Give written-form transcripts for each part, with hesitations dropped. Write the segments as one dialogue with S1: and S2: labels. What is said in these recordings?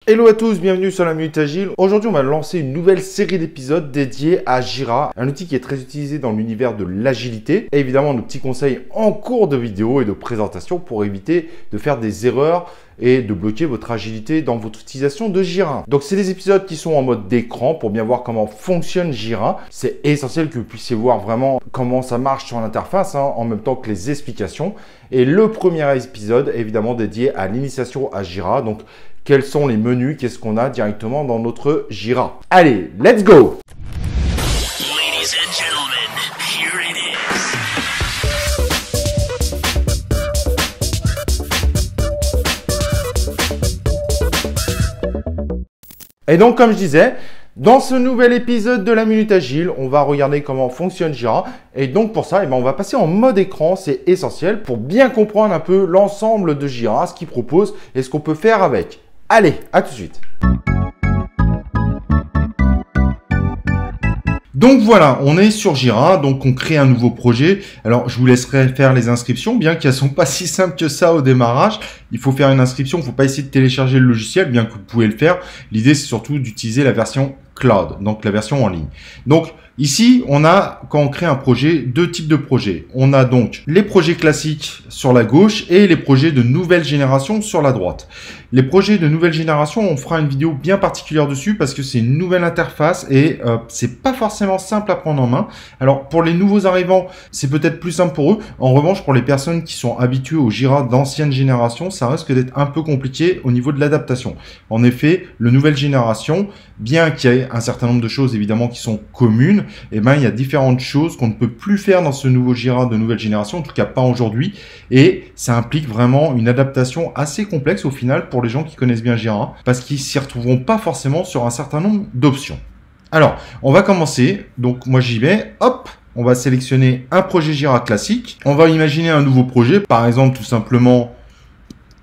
S1: Hello à tous, bienvenue sur la Minute Agile. Aujourd'hui, on va lancer une nouvelle série d'épisodes dédiés à Jira, un outil qui est très utilisé dans l'univers de l'agilité. Et évidemment, nos petits conseils en cours de vidéo et de présentation pour éviter de faire des erreurs et de bloquer votre agilité dans votre utilisation de Jira. Donc, c'est des épisodes qui sont en mode d'écran pour bien voir comment fonctionne Jira. C'est essentiel que vous puissiez voir vraiment comment ça marche sur l'interface, en même temps que les explications. Et le premier épisode est évidemment dédié à l'initiation à Jira. Donc, quels sont les menus, qu'est-ce qu'on a directement dans notre Jira. Allez, let's go!
S2: Ladies and gentlemen, here it is.
S1: Et donc, comme je disais, dans ce nouvel épisode de la Minute Agile, on va regarder comment fonctionne Jira. Et donc, pour ça, on va passer en mode écran. C'est essentiel pour bien comprendre un peu l'ensemble de Jira, ce qu'il propose et ce qu'on peut faire avec. Allez, à tout de suite. Donc voilà, on est sur Jira, donc on crée un nouveau projet. Alors, je vous laisserai faire les inscriptions, bien qu'elles ne sont pas si simples que ça au démarrage. Il faut faire une inscription, il ne faut pas essayer de télécharger le logiciel, bien que vous pouvez le faire. L'idée, c'est surtout d'utiliser la version cloud, donc la version en ligne. Donc, ici, on a, quand on crée un projet, deux types de projets. On a donc les projets classiques sur la gauche et les projets de nouvelle génération sur la droite. Les projets de nouvelle génération, on fera une vidéo bien particulière dessus parce que c'est une nouvelle interface et c'est pas forcément simple à prendre en main. Alors, pour les nouveaux arrivants, c'est peut-être plus simple pour eux. En revanche, pour les personnes qui sont habituées au Jira d'ancienne génération, ça risque d'être un peu compliqué au niveau de l'adaptation. En effet, le nouvelle génération, bien qu'il y ait un certain nombre de choses évidemment qui sont communes, il y a différentes choses qu'on ne peut plus faire dans ce nouveau Jira de nouvelle génération, en tout cas pas aujourd'hui, et ça implique vraiment une adaptation assez complexe au final pour les gens qui connaissent bien Jira, parce qu'ils s'y retrouveront pas forcément sur un certain nombre d'options. Alors, on va commencer, donc moi j'y vais, hop, on va sélectionner un projet Jira classique, on va imaginer un nouveau projet, par exemple tout simplement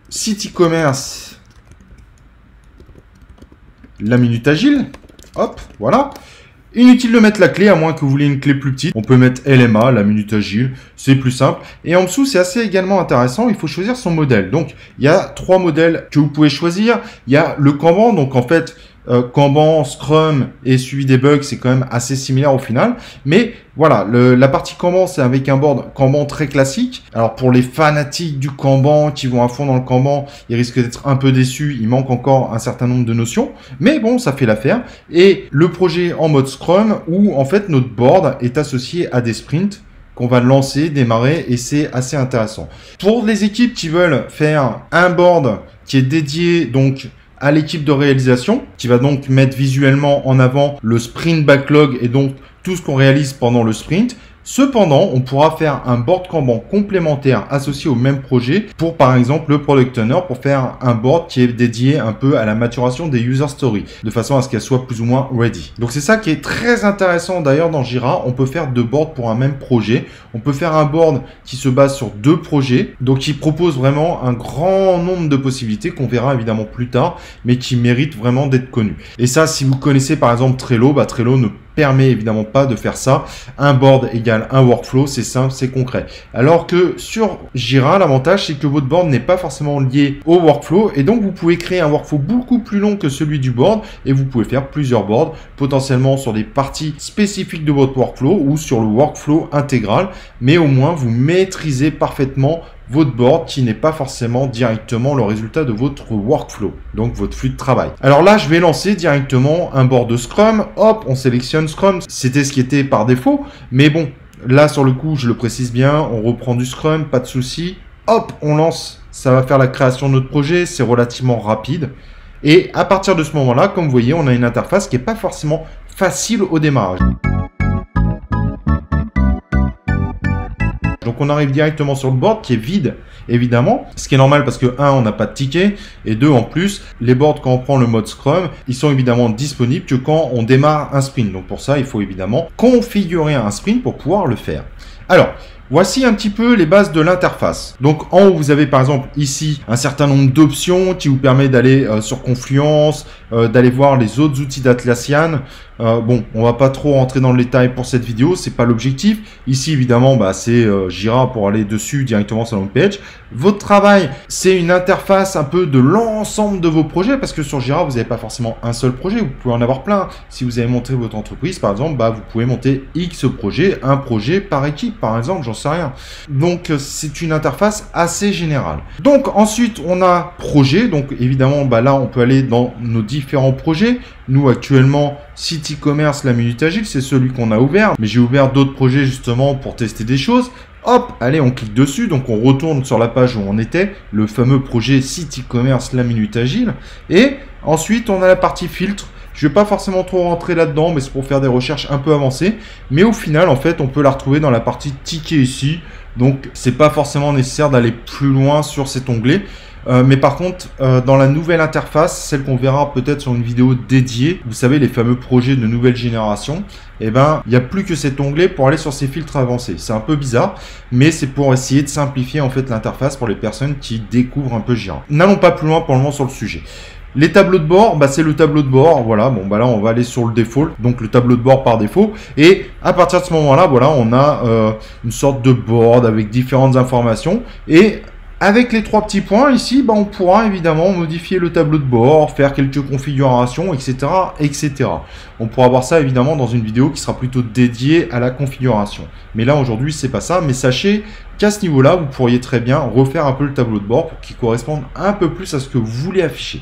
S1: site e-commerce, la Minute Agile, hop, voilà. Inutile de mettre la clé, à moins que vous vouliez une clé plus petite. On peut mettre LMA, la Minute Agile, c'est plus simple. Et en dessous, c'est assez également intéressant, il faut choisir son modèle. Donc, il y a trois modèles que vous pouvez choisir. Il y a le Kanban, donc en fait, Kanban, Scrum et suivi des bugs, c'est quand même assez similaire au final. Mais voilà, la partie Kanban, c'est avec un board Kanban très classique. Alors pour les fanatiques du Kanban qui vont à fond dans le Kanban, ils risquent d'être un peu déçus. Il manque encore un certain nombre de notions. Mais bon, ça fait l'affaire. Et le projet en mode Scrum, où en fait notre board est associé à des sprints qu'on va lancer, démarrer, et c'est assez intéressant. Pour les équipes qui veulent faire un board qui est dédié donc à l'équipe de réalisation, qui va donc mettre visuellement en avant le sprint backlog et donc tout ce qu'on réalise pendant le sprint. Cependant, on pourra faire un board Kanban complémentaire associé au même projet pour, par exemple, le Product Owner pour faire un board qui est dédié un peu à la maturation des user stories, de façon à ce qu'elles soient plus ou moins ready. Donc, c'est ça qui est très intéressant d'ailleurs dans Jira. On peut faire deux boards pour un même projet. On peut faire un board qui se base sur deux projets, donc qui propose vraiment un grand nombre de possibilités qu'on verra évidemment plus tard, mais qui méritent vraiment d'être connus. Et ça, si vous connaissez par exemple Trello, Trello ne permet évidemment pas de faire ça. Un board égale un workflow, c'est simple, c'est concret. Alors que sur Jira, l'avantage, c'est que votre board n'est pas forcément lié au workflow et donc vous pouvez créer un workflow beaucoup plus long que celui du board et vous pouvez faire plusieurs boards, potentiellement sur des parties spécifiques de votre workflow ou sur le workflow intégral, mais au moins vous maîtrisez parfaitement votre board qui n'est pas forcément directement le résultat de votre workflow, donc votre flux de travail. Alors là, je vais lancer directement un board de Scrum. Hop, on sélectionne Scrum. C'était ce qui était par défaut, mais bon, là sur le coup, je le précise bien, on reprend du Scrum, pas de souci. Hop, on lance. Ça va faire la création de notre projet. C'est relativement rapide. Et à partir de ce moment-là, comme vous voyez, on a une interface qui n'est pas forcément facile au démarrage. Donc on arrive directement sur le board qui est vide, évidemment, ce qui est normal parce que 1, on n'a pas de ticket, et 2, en plus, les boards quand on prend le mode Scrum, ils sont évidemment disponibles que quand on démarre un sprint. Donc pour ça, il faut évidemment configurer un sprint pour pouvoir le faire. Alors, Voici un petit peu les bases de l'interface. Donc en haut, vous avez par exemple ici un certain nombre d'options qui vous permet d'aller sur Confluence, d'aller voir les autres outils d'Atlassian. Bon, on va pas trop rentrer dans le détail pour cette vidéo, c'est pas l'objectif. Ici, évidemment, c'est Jira pour aller dessus directement sur la home page. Votre travail, c'est une interface un peu de l'ensemble de vos projets, parce que sur Jira, vous n'avez pas forcément un seul projet, vous pouvez en avoir plein. Si vous avez monté votre entreprise, par exemple, vous pouvez monter X projets, un projet par équipe, par exemple, j'en sais rien. Donc, c'est une interface assez générale. Donc, ensuite, on a projet. Donc, évidemment, là, on peut aller dans nos différents projets. Nous, actuellement, Site e-commerce, la Minute Agile, c'est celui qu'on a ouvert. Mais j'ai ouvert d'autres projets, justement, pour tester des choses. Hop, allez, on clique dessus. Donc, on retourne sur la page où on était. Le fameux projet Site e-commerce, la Minute Agile. Et ensuite, on a la partie filtre. Je ne vais pas forcément trop rentrer là-dedans, mais c'est pour faire des recherches un peu avancées. Mais au final, en fait, on peut la retrouver dans la partie ticket ici. Donc, c'est pas forcément nécessaire d'aller plus loin sur cet onglet. Mais par contre, dans la nouvelle interface, celle qu'on verra peut-être sur une vidéo dédiée, vous savez, les fameux projets de nouvelle génération, il n'y a plus que cet onglet pour aller sur ces filtres avancés. C'est un peu bizarre, mais c'est pour essayer de simplifier en fait l'interface pour les personnes qui découvrent un peu Jira. N'allons pas plus loin pour le moment sur le sujet. Les tableaux de bord, c'est le tableau de bord. Voilà, là on va aller sur le default, donc le tableau de bord par défaut. Et à partir de ce moment-là, voilà, on a une sorte de board avec différentes informations. Et avec les trois petits points ici, on pourra évidemment modifier le tableau de bord, faire quelques configurations, etc., etc. On pourra voir ça évidemment dans une vidéo qui sera plutôt dédiée à la configuration. Mais là aujourd'hui, c'est pas ça. Mais sachez qu'à ce niveau-là, vous pourriez très bien refaire un peu le tableau de bord pour qu'il corresponde un peu plus à ce que vous voulez afficher.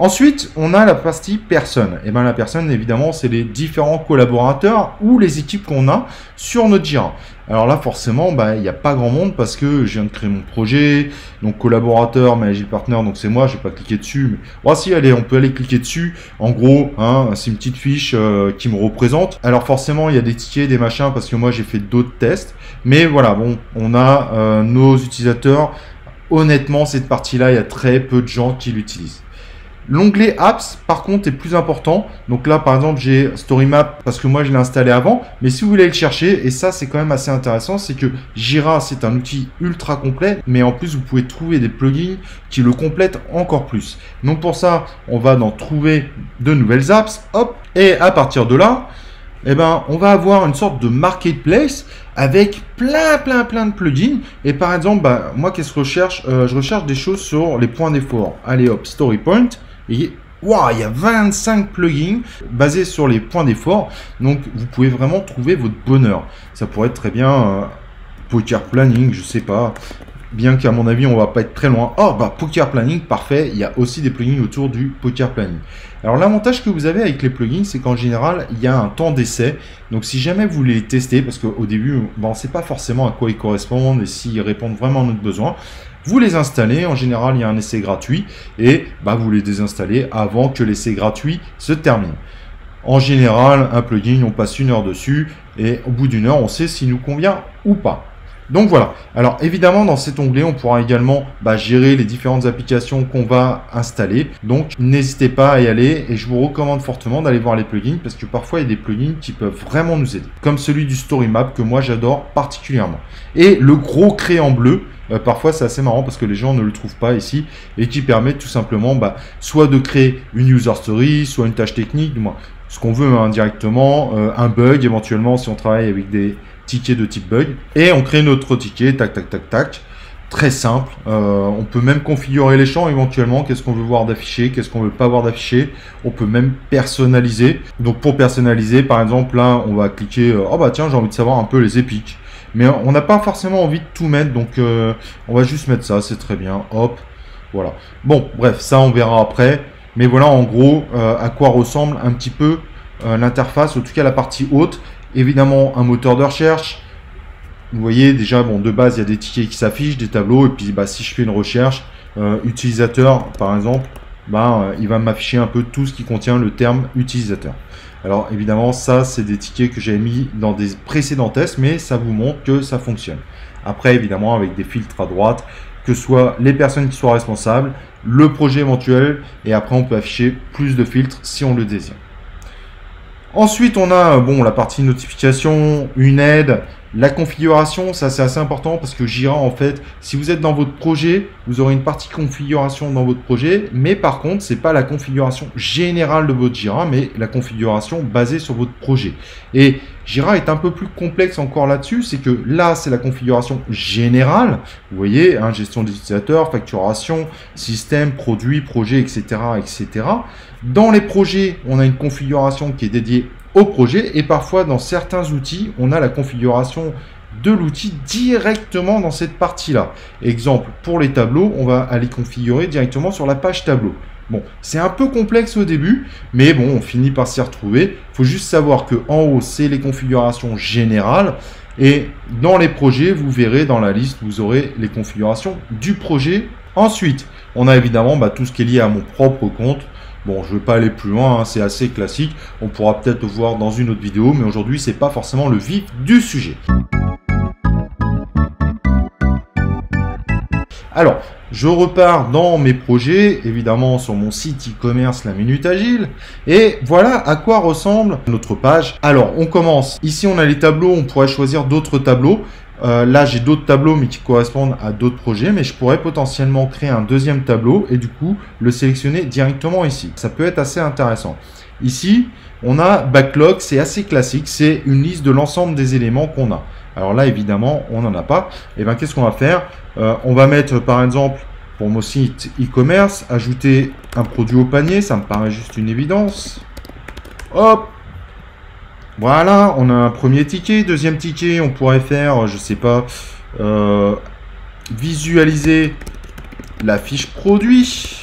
S1: Ensuite, on a la partie personne. Et la personne, évidemment, c'est les différents collaborateurs ou les équipes qu'on a sur notre Jira. Alors là, forcément, il n'y a pas grand monde parce que je viens de créer mon projet. Donc, collaborateur, Agile Partner, donc c'est moi, je vais pas cliquer dessus. Mais si, allez, on peut aller cliquer dessus. En gros, c'est une petite fiche qui me représente. Alors forcément, il y a des tickets, des machins, parce que moi, j'ai fait d'autres tests. Mais voilà, on a nos utilisateurs. Honnêtement, cette partie-là, il y a très peu de gens qui l'utilisent. L'onglet Apps, par contre, est plus important. Donc là, par exemple, j'ai StoryMap parce que moi, je l'ai installé avant. Mais si vous voulez le chercher, et ça, c'est quand même assez intéressant, c'est que Jira, c'est un outil ultra complet. Mais en plus, vous pouvez trouver des plugins qui le complètent encore plus. Donc pour ça, on va dans Trouver de nouvelles apps. Hop. Et à partir de là, on va avoir une sorte de marketplace avec plein de plugins. Et par exemple, moi, qu'est-ce que je recherche? Je recherche des choses sur les points d'effort. Allez hop, StoryPoint. Et wow, il y a 25 plugins basés sur les points d'effort. Donc, vous pouvez vraiment trouver votre bonheur. Ça pourrait être très bien Poker Planning, je sais pas. Bien qu'à mon avis, on va pas être très loin. Oh, Poker Planning, parfait. Il y a aussi des plugins autour du Poker Planning. Alors, l'avantage que vous avez avec les plugins, c'est qu'en général, il y a un temps d'essai. Donc, si jamais vous voulez les tester, parce qu'au début, on ne sait pas forcément à quoi ils correspondent et s'ils répondent vraiment à notre besoin, vous les installez. En général, il y a un essai gratuit et vous les désinstallez avant que l'essai gratuit se termine. En général, un plugin, on passe 1 heure dessus et au bout d'1 heure, on sait s'il nous convient ou pas. Donc voilà. Alors évidemment, dans cet onglet, on pourra également gérer les différentes applications qu'on va installer. Donc n'hésitez pas à y aller et je vous recommande fortement d'aller voir les plugins parce que parfois il y a des plugins qui peuvent vraiment nous aider. Comme celui du StoryMap que moi j'adore particulièrement. Et le gros crayon en bleu, parfois c'est assez marrant parce que les gens ne le trouvent pas ici et qui permet tout simplement soit de créer une user story, soit une tâche technique, du moins ce qu'on veut directement, un bug éventuellement si on travaille avec des ticket de type bug et on crée notre ticket, tac, très simple. On peut même configurer les champs éventuellement, qu'est-ce qu'on veut voir d'affiché, qu'est-ce qu'on veut pas voir d'affiché. On peut même personnaliser. Donc pour personnaliser, par exemple, là, on va cliquer, tiens, j'ai envie de savoir un peu les épiques. Mais on n'a pas forcément envie de tout mettre, donc on va juste mettre ça, c'est très bien. Hop, voilà. Bon, bref, ça on verra après. Mais voilà en gros à quoi ressemble un petit peu l'interface, en tout cas la partie haute. Évidemment, un moteur de recherche. Vous voyez déjà, de base, il y a des tickets qui s'affichent, des tableaux. Et puis, si je fais une recherche utilisateur, par exemple, il va m'afficher un peu tout ce qui contient le terme utilisateur. Alors, évidemment, ça, c'est des tickets que j'avais mis dans des précédents tests, mais ça vous montre que ça fonctionne. Après, évidemment, avec des filtres à droite, que ce soit les personnes qui soient responsables, le projet éventuel, et après, on peut afficher plus de filtres si on le désire. Ensuite, on a la partie notification, une aide, La configuration, ça c'est assez important parce que Jira, en fait, si vous êtes dans votre projet, vous aurez une partie configuration dans votre projet, mais par contre, c'est pas la configuration générale de votre Jira, mais la configuration basée sur votre projet. Et Jira est un peu plus complexe encore là-dessus, c'est que là, c'est la configuration générale. Vous voyez, hein, gestion des utilisateurs, facturation, système, produit, projet, etc., etc. Dans les projets, on a une configuration qui est dédiée au projet et parfois dans certains outils, on a la configuration de l'outil directement dans cette partie-là. Exemple, pour les tableaux, on va aller configurer directement sur la page tableau. Bon, c'est un peu complexe au début, mais bon, on finit par s'y retrouver. Il faut juste savoir que en haut, c'est les configurations générales. Et dans les projets, vous verrez dans la liste, vous aurez les configurations du projet. Ensuite, on a évidemment tout ce qui est lié à mon propre compte. Bon, je ne vais pas aller plus loin, hein, c'est assez classique. On pourra peut-être le voir dans une autre vidéo, mais aujourd'hui, ce n'est pas forcément le vif du sujet. Alors, je repars dans mes projets, évidemment sur mon site e-commerce, la Minute Agile. Et voilà à quoi ressemble notre page. Alors, on commence. Ici, on a les tableaux, on pourrait choisir d'autres tableaux. Là, j'ai d'autres tableaux, mais qui correspondent à d'autres projets. Mais je pourrais potentiellement créer un deuxième tableau et du coup, le sélectionner directement ici. Ça peut être assez intéressant. Ici, on a Backlog, c'est assez classique. C'est une liste de l'ensemble des éléments qu'on a. Alors là, évidemment, on n'en a pas. Et bien, qu'est-ce qu'on va faire? On va mettre, par exemple, pour mon site e-commerce, ajouter un produit au panier. Ça me paraît juste une évidence. Hop! Voilà, on a un premier ticket. Deuxième ticket, on pourrait faire, je sais pas, visualiser la fiche produit.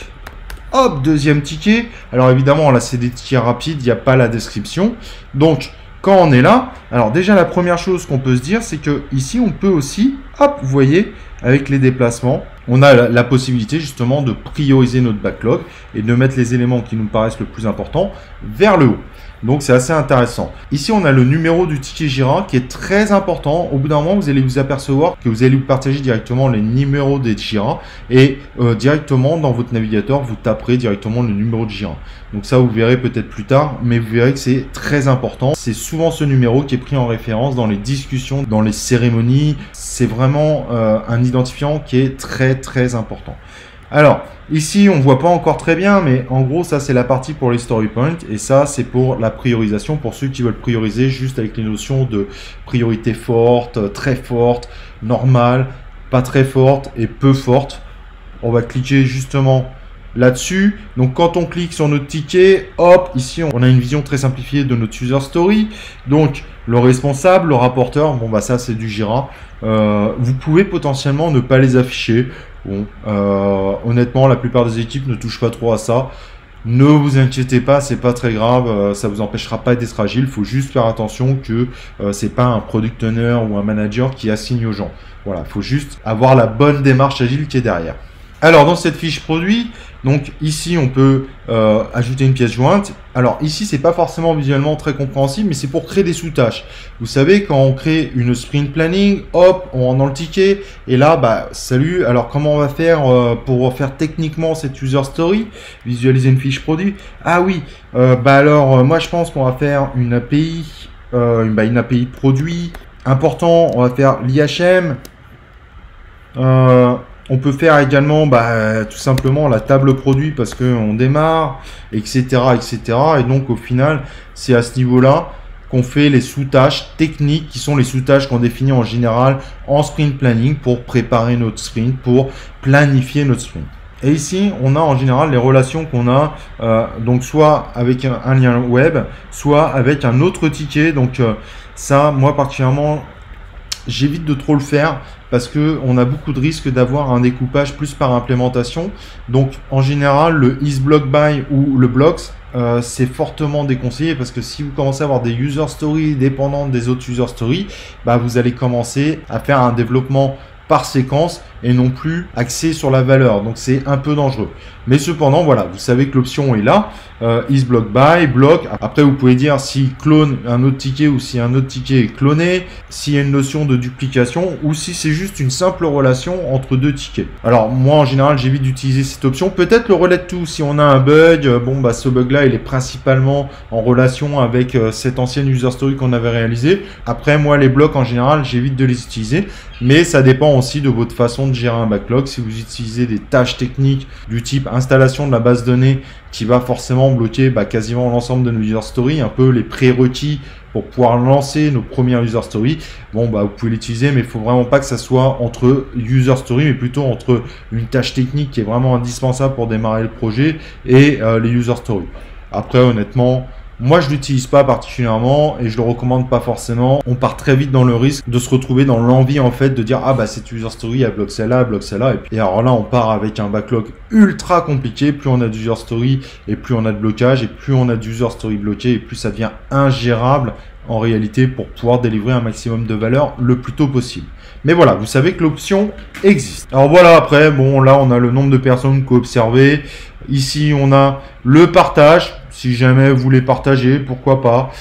S1: Hop, deuxième ticket. Alors évidemment, là, c'est des tickets rapides, il n'y a pas la description. Donc, quand on est là, alors déjà, la première chose qu'on peut se dire, c'est que ici, on peut aussi, hop, vous voyez, avec les déplacements, on a la possibilité justement de prioriser notre backlog et de mettre les éléments qui nous paraissent le plus importants vers le haut. Donc c'est assez intéressant. Ici, on a le numéro du ticket Jira qui est très important. Au bout d'un moment, vous allez vous apercevoir que vous allez vous partager directement les numéros des Jira et directement dans votre navigateur, vous taperez directement le numéro de Jira. Donc ça, vous verrez peut-être plus tard, mais vous verrez que c'est très important. C'est souvent ce numéro qui est pris en référence dans les discussions, dans les cérémonies. C'est vraiment un identifiant qui est très très important. Alors, ici, on ne voit pas encore très bien, mais en gros, ça, c'est la partie pour les story points. Et ça, c'est pour la priorisation, pour ceux qui veulent prioriser juste avec les notions de priorité forte, très forte, normale, pas très forte et peu forte. On va cliquer justement là-dessus. Donc, quand on clique sur notre ticket, hop, ici, on a une vision très simplifiée de notre user story. Donc, le responsable, le rapporteur, bon, ça, c'est du Jira. Vous pouvez potentiellement ne pas les afficher. Bon, honnêtement, la plupart des équipes ne touchent pas trop à ça. Ne vous inquiétez pas, c'est pas très grave, ça vous empêchera pas d'être agile. Il faut juste faire attention que c'est pas un product owner ou un manager qui assigne aux gens. Voilà, il faut juste avoir la bonne démarche agile qui est derrière. Alors, dans cette fiche produit, donc ici, on peut ajouter une pièce jointe. Alors ici, c'est pas forcément visuellement très compréhensible, mais c'est pour créer des sous-tâches. Vous savez, quand on crée une sprint planning, hop, on rentre dans le ticket. Et là, salut, alors comment on va faire pour faire techniquement cette user story, visualiser une fiche produit? Ah oui, moi, je pense qu'on va faire une API, une API produit. Important, on va faire l'IHM. On peut faire également tout simplement la table produit parce qu'on démarre, etc., etc. Et donc au final, c'est à ce niveau-là qu'on fait les sous-tâches techniques qui sont les sous-tâches qu'on définit en général en sprint planning pour préparer notre sprint, pour planifier notre sprint. Et ici, on a en général les relations qu'on a, donc soit avec un lien web, soit avec un autre ticket. Donc ça, moi particulièrement, j'évite de trop le faire parce que on a beaucoup de risques d'avoir un découpage plus par implémentation. Donc en général, le isBlockBy ou le blocks, c'est fortement déconseillé parce que si vous commencez à avoir des user stories dépendantes des autres user stories, vous allez commencer à faire un développement par séquence et non plus axé sur la valeur. Donc c'est un peu dangereux. Mais cependant, voilà, vous savez que l'option est là. IsBlockBy, block. Après, vous pouvez dire s'il clone un autre ticket ou si un autre ticket est cloné, s'il y a une notion de duplication ou si c'est juste une simple relation entre deux tickets. Alors moi, en général, j'évite d'utiliser cette option. Peut-être le relais de tout. Si on a un bug, bon, bah ce bug-là, il est principalement en relation avec cette ancienne user story qu'on avait réalisée. Après, moi, les blocs, en général, j'évite de les utiliser. Mais ça dépend aussi de votre façon de gérer un backlog. Si vous utilisez des tâches techniques du type installation de la base de données qui va forcément bloquer quasiment l'ensemble de nos user stories, un peu les prérequis pour pouvoir lancer nos premières user stories, bon vous pouvez l'utiliser, mais il faut vraiment pas que ça soit entre user story, mais plutôt entre une tâche technique qui est vraiment indispensable pour démarrer le projet et les user stories. Après, honnêtement, moi, je l'utilise pas particulièrement et je le recommande pas forcément. On part très vite dans le risque de se retrouver dans l'envie en fait de dire ah bah cette user story elle bloque celle-là, elle bloque celle-là et alors là on part avec un backlog ultra compliqué. Plus on a d'user story et plus on a de blocage et plus on a d'user story bloqué et plus ça devient ingérable en réalité pour pouvoir délivrer un maximum de valeur le plus tôt possible. Mais voilà, vous savez que l'option existe. Alors voilà, après, bon, là, on a le nombre de personnes co-observées. Ici, on a le partage. Si jamais vous voulez partager, pourquoi pas.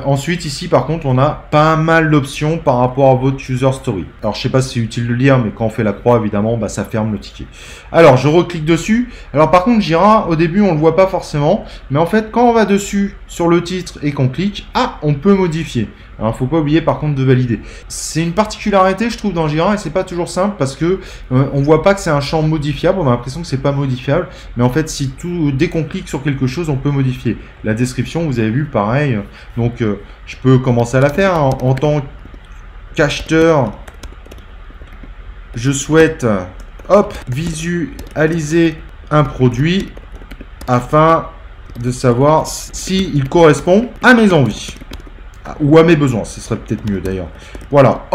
S1: Ensuite, ici, par contre, on a pas mal d'options par rapport à votre user story. Alors, je sais pas si c'est utile de lire, mais quand on fait la croix, évidemment, ça ferme le ticket. Alors, je reclique dessus. Alors, par contre, Jira, au début, on le voit pas forcément. Mais en fait, quand on va dessus sur le titre et qu'on clique, on peut modifier. Alors, faut pas oublier par contre de valider. C'est une particularité, je trouve, dans Jira et c'est pas toujours simple parce que on voit pas que c'est un champ modifiable. On a l'impression que c'est pas modifiable, mais en fait, dès qu'on clique sur quelque chose, on peut modifier. La description, vous avez vu, pareil. Donc, je peux commencer à la faire en tant qu'acheteur. Je souhaite, visualiser un produit afin de savoir s'il correspond à mes envies. Ou à mes besoins, ce serait peut-être mieux d'ailleurs. Voilà,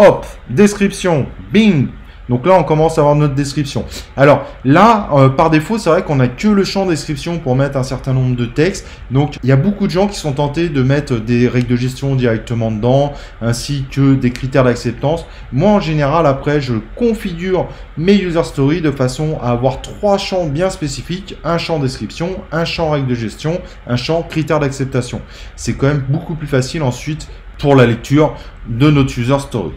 S1: description, bing. Donc là, on commence à avoir notre description. Alors là, par défaut, c'est vrai qu'on n'a que le champ description pour mettre un certain nombre de textes. Donc il y a beaucoup de gens qui sont tentés de mettre des règles de gestion directement dedans, ainsi que des critères d'acceptance. Moi, en général, après, je configure mes user stories de façon à avoir 3 champs bien spécifiques. Un champ description, un champ règles de gestion, un champ critères d'acceptation. C'est quand même beaucoup plus facile ensuite pour la lecture de notre user story.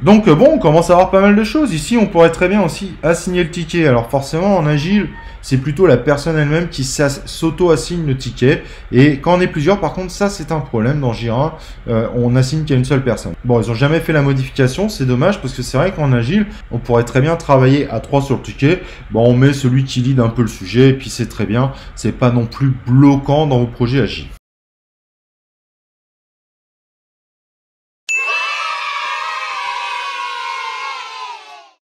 S1: Donc bon, on commence à avoir pas mal de choses. Ici, on pourrait très bien aussi assigner le ticket. Alors forcément, en agile, c'est plutôt la personne elle-même qui s'auto-assigne le ticket. Et quand on est plusieurs, par contre, ça c'est un problème dans Jira. On assigne qu'à une seule personne. Bon, ils n'ont jamais fait la modification, c'est dommage parce que c'est vrai qu'en agile, on pourrait très bien travailler à 3 sur le ticket. Bon, on met celui qui lead un peu le sujet et puis c'est très bien. C'est pas non plus bloquant dans vos projets agiles.